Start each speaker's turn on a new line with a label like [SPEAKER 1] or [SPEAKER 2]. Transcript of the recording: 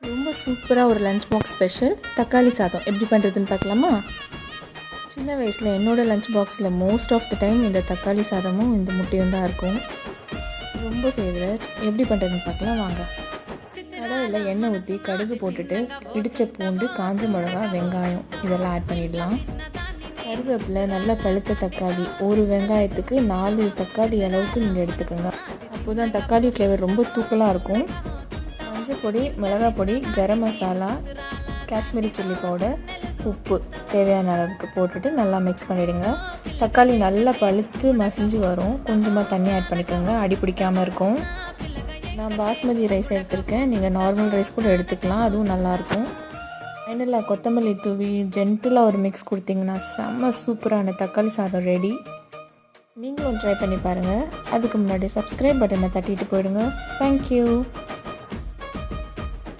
[SPEAKER 1] ரொம்ப சூப்பராக ஒரு லஞ்ச் பாக்ஸ் ஸ்பெஷல் தக்காளி சாதம் எப்படி பண்ணுறதுன்னு பார்க்கலாமா? சின்ன வயசில் என்னோடய லஞ்ச் பாக்ஸில் மோஸ்ட் ஆஃப் த டைம் இந்த தக்காளி சாதமும் இந்த முட்டையும் தான் இருக்கும். ரொம்ப ஃபேவரட். எப்படி பண்ணுறதுன்னு பார்க்கலாம் வாங்க. கடாயில் எண்ணெய் ஊற்றி கடுகு போட்டுட்டு இடித்த பூண்டு, காஞ்ச மிளகா, வெங்காயம் இதெல்லாம் ஆட் பண்ணிடலாம். கருவேப்பிலை, நல்ல பழுத்த தக்காளி, ஒரு வெங்காயத்துக்கு 4 தக்காளி அளவுக்கு நீங்கள் எடுத்துக்கோங்க. அப்போ தான் தக்காளி ஃப்ளேவர் ரொம்ப தூக்கலாக இருக்கும். மஞ்சள் பொடி, மிளகாய் பொடி, கரம் மசாலா, காஷ்மீரி சில்லி பவுடர், உப்பு தேவையான அளவுக்கு போட்டுட்டு நல்லா மிக்ஸ் பண்ணிவிடுங்க. தக்காளி நல்லா பழுத்து மசிஞ்சு வரும். கொஞ்சமாக தண்ணி ஆட் பண்ணிக்கோங்க, அடி பிடிக்காமல் இருக்கும். நான் பாஸ்மதி ரைஸ் எடுத்திருக்கேன், நீங்கள் நார்மல் ரைஸ் கூட எடுத்துக்கலாம், அதுவும் நல்லாயிருக்கும். ஃபைனலாக கொத்தமல்லி தூவி ஜென்டிலாக ஒரு மிக்ஸ் கொடுத்திங்கன்னா செம்ம சூப்பரான தக்காளி சாதம் ரெடி. நீங்களும் ட்ரை பண்ணி பாருங்கள். அதுக்கு முன்னாடி சப்ஸ்கிரைப் பட்டனை தட்டிட்டு போயிடுங்க. தேங்க்யூ.